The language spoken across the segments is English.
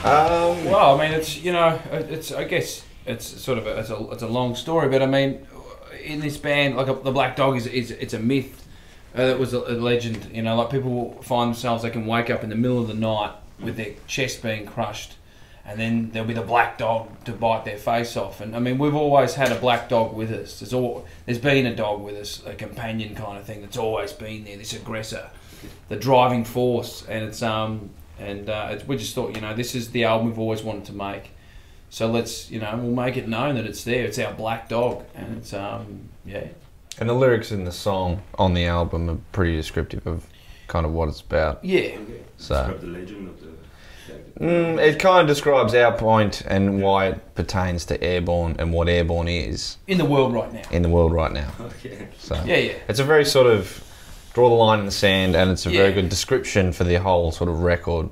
Well, I mean, it's I guess it's sort of it's a long story, but I mean, in this band, like the Black Dog is it's a myth. That was a legend. You know, like people find themselves they can wake up in the middle of the night with their chest being crushed, and then there'll be the black dog to bite their face off. And I mean, we've always had a black dog with us. There's been a dog with us, a companion kind of thing that's always been there. This aggressor, the driving force, and we just thought, this is the album we've always wanted to make. So let's, we'll make it known that it's there. It's our black dog, and it's yeah. And the lyrics in the song on the album are pretty descriptive of kind of what it's about. Yeah. So describe the legend of the. It kind of describes our point and why it pertains to Airbourne and what Airbourne is in the world right now. In the world right now. Okay. So yeah. It's a very sort of draw the line in the sand, and it's a very good description for the whole sort of record,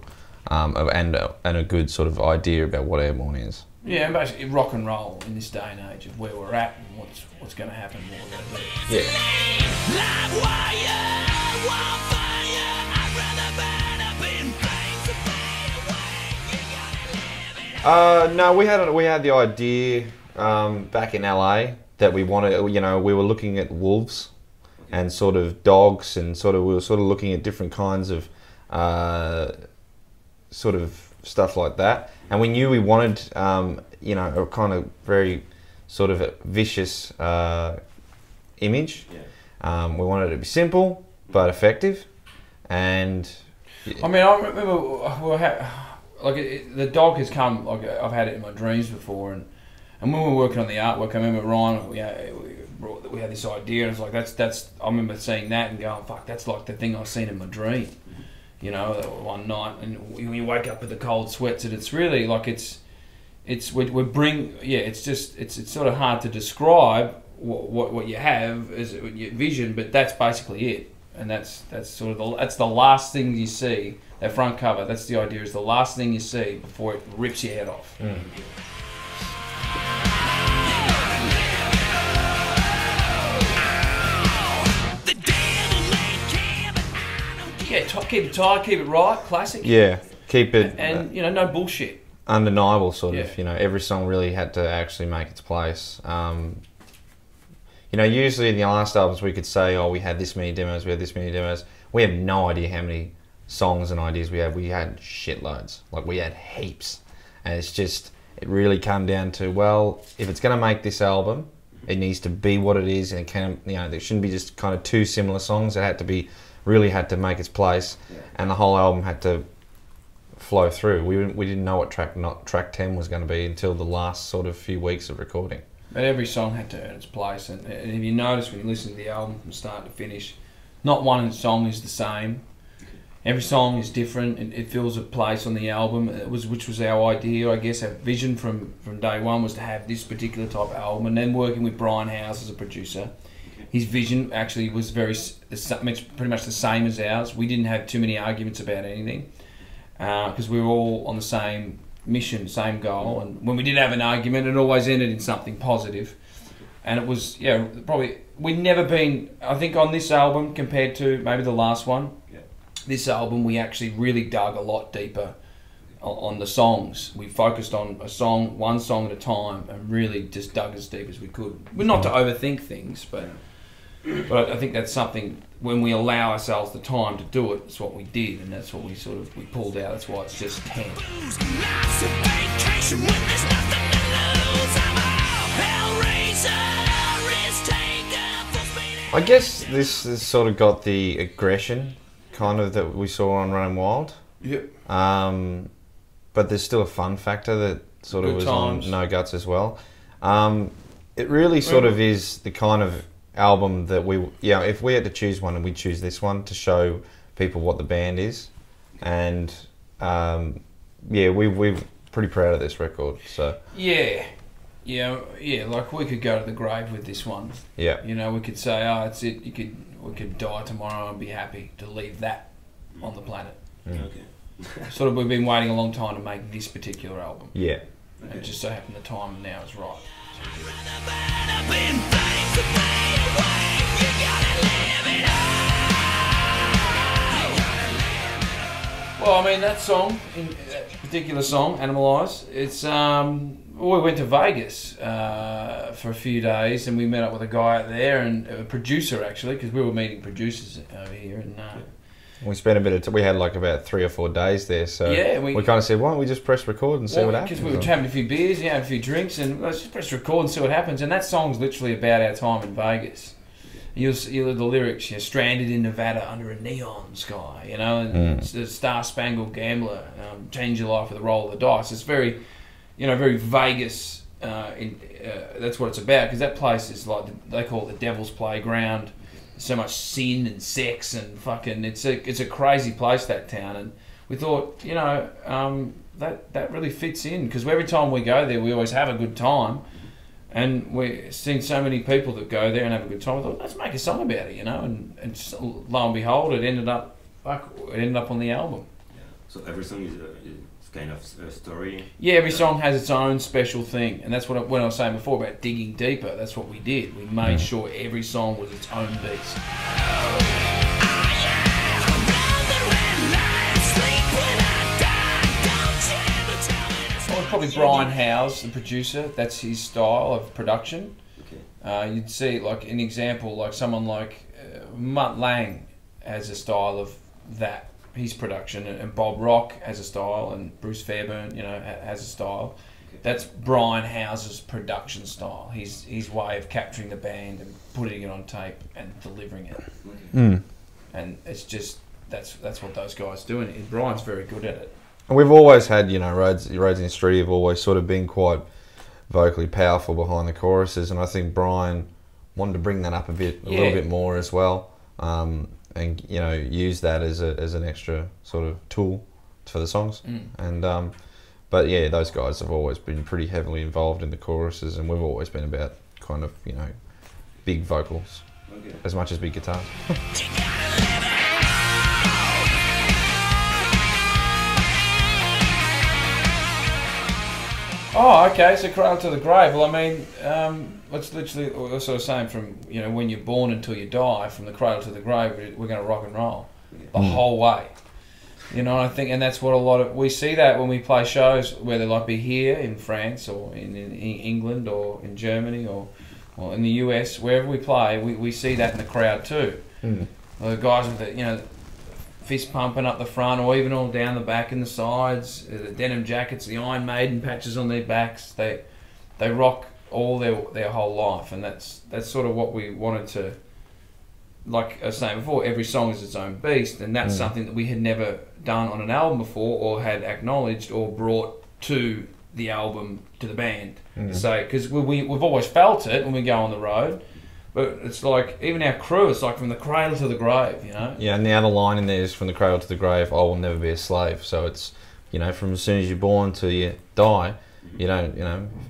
and a good sort of idea about what Airbourne is. Yeah, and basically rock and roll in this day and age of where we're at and what's going to happen, what we're going to do. Yeah. No, we had the idea back in LA that we wanted. We were looking at wolves and sort of dogs, and we were sort of looking at different kinds of sort of stuff like that. And we knew we wanted, a kind of very sort of a vicious image. Yeah. We wanted it to be simple but effective. And I mean, I remember the dog has come. Like I've had it in my dreams before, and when we were working on the artwork, I remember Ryan. We had this idea, and it's like that's. I remember seeing that and going, "Fuck, that's like the thing I've seen in my dream." One night, and when you wake up with the cold sweats, and it's really like it's sort of hard to describe what you have as your vision, but that's basically it, and that's sort of that's the last thing you see. That front cover, that's the idea, is the last thing you see before it rips your head off. Mm. Yeah, keep it tight, keep it right, classic. Yeah, keep it... And no bullshit. Undeniable, sort of. Every song really had to actually make its place. Usually in the last albums we could say, we had this many demos, we had this many demos. We have no idea how many songs and ideas we had. We had shitloads. Like, we had heaps. And it really came down to, well, if it's going to make this album, it needs to be what it is, and it can, there shouldn't be just kind of two similar songs. It had to be... really had to make its place, and the whole album had to flow through. We didn't know what track 10 was going to be until the last sort of few weeks of recording. But every song had to earn its place, and if you notice when you listen to the album from start to finish, not one song is the same. Every song is different, and it fills a place on the album. Which was our idea, I guess. Our vision from day one was to have this particular type of album, and then working with Brian House as a producer. His vision actually was pretty much the same as ours. We didn't have too many arguments about anything because we were all on the same mission, same goal. And when we did have an argument, it always ended in something positive. And it was, probably, we'd never been, I think on this album compared to maybe the last one, this album we actually really dug a lot deeper on the songs. We focused on one song at a time, and really just dug as deep as we could. We're not to overthink things, but I think that's something, when we allow ourselves the time to do it, it's what we did, and that's what we pulled out. That's why it's just 10. I guess this has sort of got the aggression kind of that we saw on Running Wild. Yep. But there's still a fun factor that sort of was on No Guts as well. It really sort of is the kind of album that if we had to choose one, and we'd choose this one to show people what the band is. And we're pretty proud of this record. So like we could go to the grave with this one. Yeah. We could say, it's it. We could die tomorrow and be happy to leave that on the planet. Mm. Okay. Sort of, we've been waiting a long time to make this particular album. Yeah. And it just so happened the time now is right. Well, I mean, that song, that particular song, Animalize, it's, we went to Vegas for a few days and we met up with a guy out there and a producer actually, because we were meeting producers over here. And we spent a bit of we had like about 3 or 4 days there, so yeah, we kind of said, why don't we just press record and see what happens? Because we were having a few beers, a few drinks, and let's just press record and see what happens. And that song's literally about our time in Vegas. You'll the lyrics, stranded in Nevada under a neon sky, and it's the Star Spangled Gambler, change your life with a roll of the dice. It's very, very Vegas. That's what it's about, because that place is like, they call it the Devil's Playground. So much sin and sex and fucking, it's a crazy place, that town. And we thought, that really fits in, because every time we go there, we always have a good time. And we've seen so many people that go there and have a good time. I thought, let's make a song about it, and lo and behold, it ended up on the album. So every song is kind of a story. Yeah, every song has its own special thing, and that's when I was saying before about digging deeper. That's what we did. We made sure every song was its own beast. Probably Brian Howes, the producer. That's his style of production. Okay. You'd see, like an example, like someone like Mutt Lang has a style of that, his production, and Bob Rock has a style, and Bruce Fairbairn, has a style. Okay. That's Brian Howes' production style. His way of capturing the band and putting it on tape and delivering it. Okay. And it's just that's what those guys do, and Brian's very good at it. And we've always had, Rhodes in the Street have always sort of been quite vocally powerful behind the choruses, and I think Brian wanted to bring that up a little bit more as well, and use that as an extra sort of tool for the songs. And but yeah, those guys have always been pretty heavily involved in the choruses, and we've always been about kind of big vocals as much as big guitars. Oh, okay. So Cradle to the Grave. Well, I mean, it's literally also saying from when you're born until you die, from the cradle to the grave, we're going to rock and roll the whole way. I think, and that's what we see that when we play shows, whether like be here in France or in England or in Germany or in the US, wherever we play, we see that in the crowd too. The guys with the fist pumping up the front, or even all down the back and the sides, the denim jackets, the Iron Maiden patches on their backs. They rock all their whole life, and that's sort of what we wanted to. Like I was saying before, every song is its own beast, and that's something that we had never done on an album before, or had acknowledged or brought to the album, to the band. So, because we've always felt it when we go on the road. But it's like, even our crew, it's like from the cradle to the grave, Yeah, and the other line in there is from the cradle to the grave, I will never be a slave. So it's, from as soon as you're born till you die, you don't,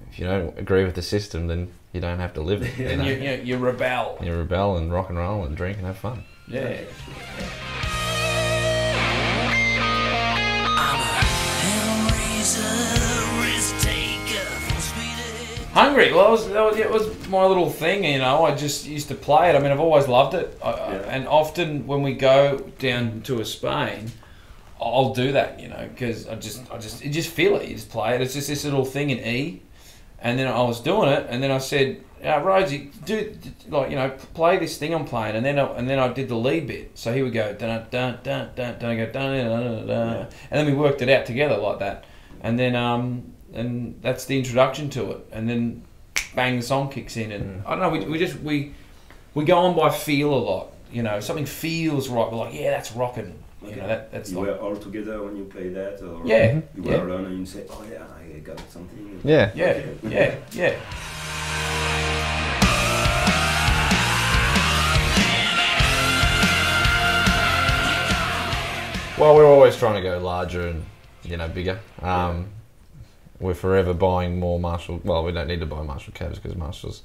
if you don't agree with the system, then you don't have to live it. You rebel. You rebel and rock and roll and drink and have fun. Yeah. Hungry. Well, it was my little thing, I just used to play it. I mean, I've always loved it. And often when we go down to Spain, I'll do that, because I just feel it. You just play it. It's just this little thing in E. And then I was doing it, and then I said, Rhodesy, play this thing I'm playing. And then I did the lead bit. So he would go dun dun dun dun dun, go dun dun dun dun, and then we worked it out together like that. And then and that's the introduction to it, and then bang, the song kicks in, and I don't know, we go on by feel a lot. Something feels right, we're like, yeah, that's rocking. That's you were all together when you play that, or you were alone and you say, oh yeah, I got something. Yeah. Well, we're always trying to go larger and bigger. We're forever buying more Marshall. Well, we don't need to buy Marshall cabs because Marshall's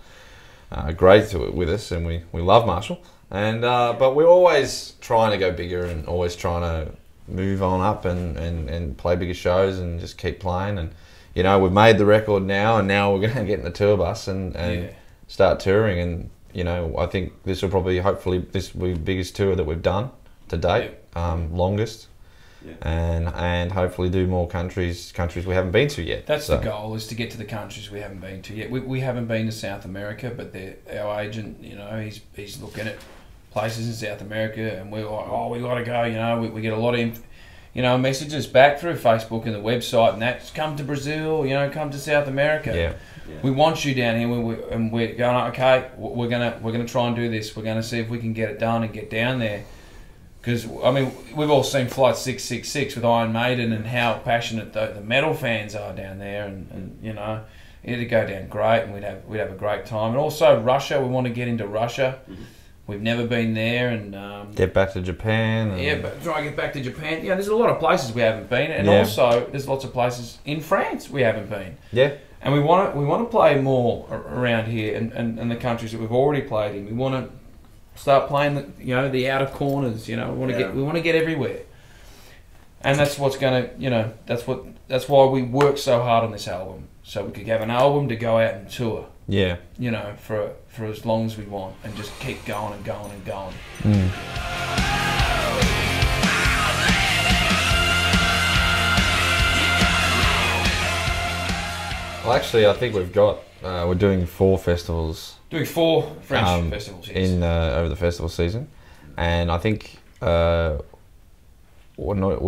great with us, and we love Marshall. And but we're always trying to go bigger and always trying to move on up and play bigger shows and just keep playing. And we've made the record now, and now we're going to get in the tour bus and start touring. And I think this will be the biggest tour that we've done to date, longest. and hopefully do more countries we haven't been to yet. That's the goal, is to get to the countries we haven't been to yet. We haven't been to South America, but our agent, you know, he's looking at places in South America, and we're like, oh, we got to go. You know, we get a lot of messages back through Facebook and the website, and that's come to Brazil. You know, come to South America. Yeah. We want you down here, and we're going, okay, we're gonna try and do this. We're gonna see if we can get it done and get down there. Because, I mean, we've all seen Flight 666 with Iron Maiden and how passionate the metal fans are down there, and you know, it'd go down great, and we'd have a great time. And also Russia, we want to get into Russia. We've never been there, and get back to Japan. Yeah, but try and get back to Japan. Yeah, there's a lot of places we haven't been, and also there's lots of places in France we haven't been. Yeah. And we want to play more around here, and the countries that we've already played in. We want to start playing the outer corners. You know, we want to get everywhere, and that's what's gonna, you know, that's why we work so hard on this album, so we could have an album to go out and tour. Yeah. You know, for as long as we want, and just keep going and going and going. Well, actually, I think we're doing 4 festivals. Doing 4 French festivals, yes. In over the festival season, and I think we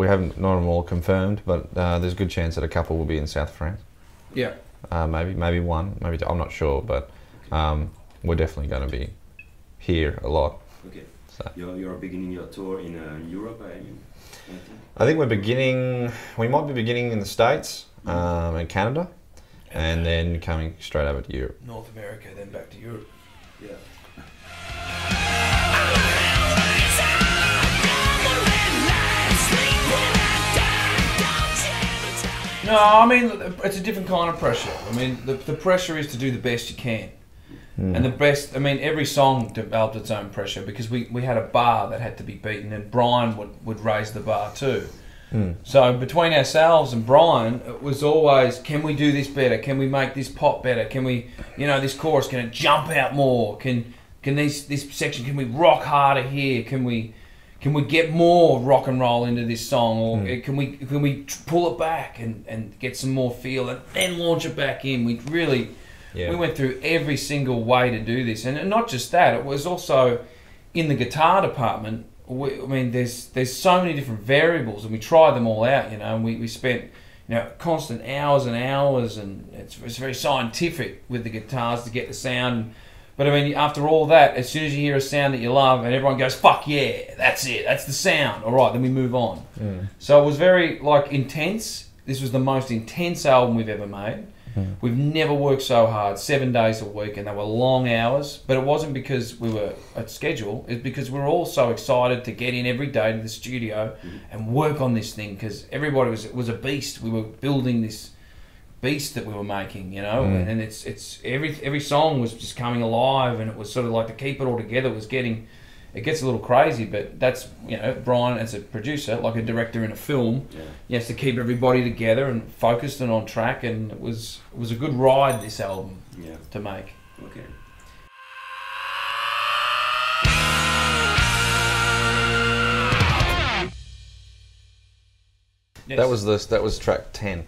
haven't not them all confirmed, but there's a good chance that a couple will be in South France. Yeah. Maybe one, maybe two, I'm not sure, but we're definitely going to be here a lot. Okay. So. You're beginning your tour in Europe, I mean. I think we might be beginning in the States and Canada. And then coming straight over to Europe. North America, then back to Europe. Yeah. No, I mean, it's a different kind of pressure. I mean, the pressure is to do the best you can. And the best, I mean, every song developed its own pressure, because we had a bar that had to be beaten, and Brian would raise the bar too. So between ourselves and Brian, it was always, can we do this better? Can we make this pop better? Can we, this chorus, can it jump out more? Can this section, can we rock harder here? Can we get more rock and roll into this song? Or can we pull it back and get some more feel and then launch it back in? We really, we went through every single way to do this. And not just that, it was also in the guitar department. I mean, there's so many different variables, and we tried them all out, and we spent, constant hours and hours, and it's very scientific with the guitars to get the sound. But I mean, after all that, as soon as you hear a sound that you love, and everyone goes, "Fuck yeah, that's it, that's the sound." All right, then we move on. So it was very intense. This was the most intense album we've ever made. We've never worked so hard, 7 days a week, and they were long hours. But it wasn't because we were at schedule. It's because we were all so excited to get in every day to the studio and work on this thing, because everybody was a beast. We were building this beast that we were making, and it's every song was just coming alive, and it was sort of like, to keep it all together was it gets a little crazy, but that's, Brian, as a producer, like a director in a film, he has to keep everybody together and focused and on track, and it was a good ride, this album, to make. Okay. Yes. That was track 10.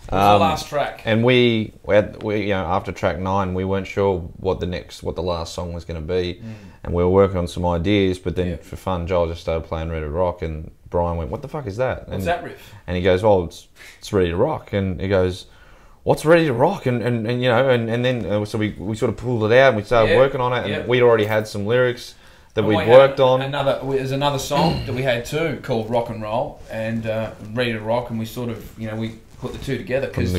The last track. And we after track 9, we weren't sure what the last song was going to be, and we were working on some ideas. But then for fun, Joel just started playing Ready to Rock, and Brian went, "What the fuck is that?" What's that riff? And he goes, "Oh, it's Ready to Rock." And he goes, "What's Ready to Rock?" And then so we sort of pulled it out and we started working on it, and we'd already had some lyrics that we'd worked on. There's another song that we had too called Rock and Roll and Ready to Rock, and we sort of we put the two together, because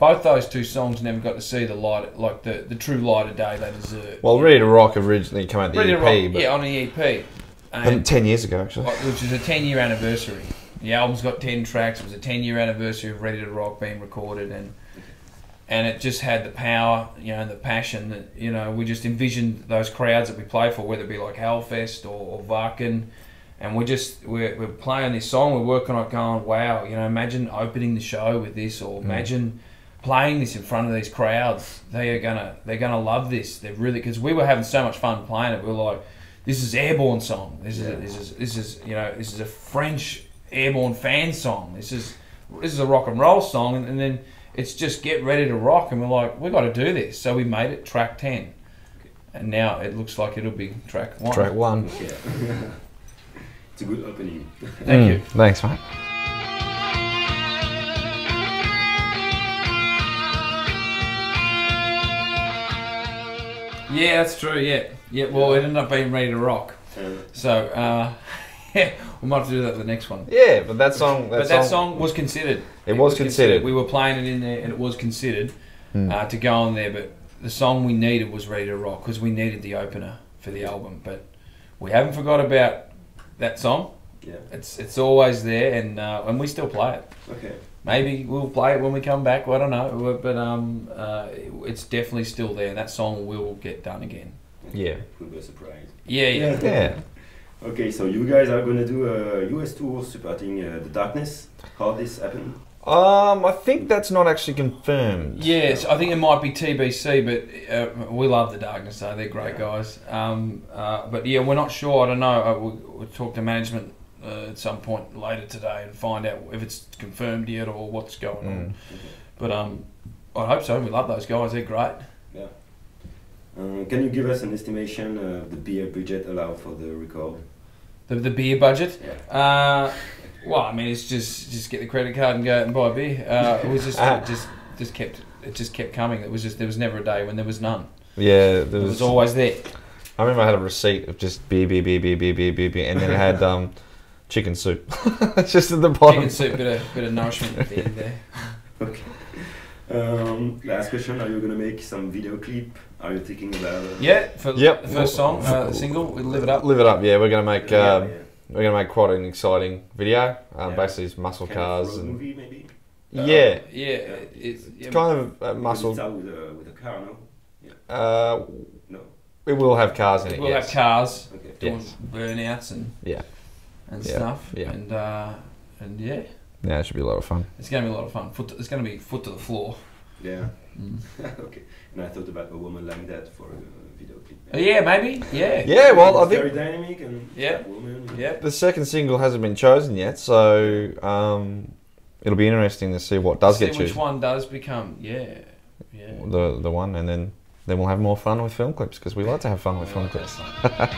both those two songs never got to see the light, like the true light of day they deserve. Well, Ready to Rock originally came out the EP, but on the EP, 10 years ago actually, which is a 10-year anniversary. The album's got 10 tracks. It was a 10-year anniversary of Ready to Rock being recorded, and it just had the power, and the passion that we just envisioned those crowds that we play for, whether it be like Hellfest or Wacken. And we're playing this song, we're working on it, going, wow, imagine opening the show with this, or imagine playing this in front of these crowds. They're gonna love this. They're really, because we were having so much fun playing it. We were like, this is Airbourne song. This is a French Airbourne-France song. This is a rock and roll song, and then it's just Get Ready to Rock, and we're like, we got to do this. So we made it track 10, and now it looks like it'll be track 1. Track 1. Yeah. It's a good opening. Thank you. Thanks, mate. Yeah, that's true. Yeah. Well, it ended up being Ready to Rock. So yeah, we might have to do that the next one. Yeah, but that song. That song was considered. It was considered. We were playing it in there, and it was considered to go on there. But the song we needed was Ready to Rock because we needed the opener for the album. But we haven't forgot about that song. Yeah. It's always there, and we still play it. Okay. Maybe we'll play it when we come back. I don't know, but it's definitely still there. That song will get done again. Yeah. It will be a surprise. Yeah. Okay, so you guys are gonna do a US tour supporting The Darkness. How this happened? I think that's not actually confirmed. Yes, I think it might be TBC, but we love The Darkness, though. They're great guys. But yeah, we're not sure. I don't know. We'll talk to management at some point later today and find out if it's confirmed yet or what's going on. But I hope so. We love those guys. They're great. Yeah. Can you give us an estimation of the beer budget allowed for the record? The beer budget? Yeah. Well, I mean, it's just get the credit card and go out and buy a beer. It was just kept coming. There was never a day when there was none. Yeah, It was always there. I remember I had a receipt of just beer, and then it had chicken soup. Just at the bottom. Chicken soup, bit of nourishment at the end there. Okay. Last question: are you gonna make some video clip? Are you thinking about it? Yeah, for Yep. the first song, the single, we'll Live It Up. Live it up. Yeah, we're gonna make Yeah. we're gonna make quite an exciting video. Basically, it's muscle Kind cars of road and movie maybe. Yeah, it's kind of muscle. It's out with a car, no? No. It will have cars in it. we'll yes. have cars Okay. doing Yes. burnouts and Yeah. stuff, Yeah. and yeah, Yeah, it should be a lot of fun. it's going to be a lot of fun. It's going to be foot to the floor. Yeah. Okay. And I thought about a woman like that for a video clip. Yeah, maybe. Yeah. Yeah, well, I It's think very dynamic and Yeah. that woman. Yeah. the second single hasn't been chosen yet, so it'll be interesting to see what does get See which chosen. one does become. Yeah. The one, and then we'll have more fun with film clips because we like to have fun with film clips. That's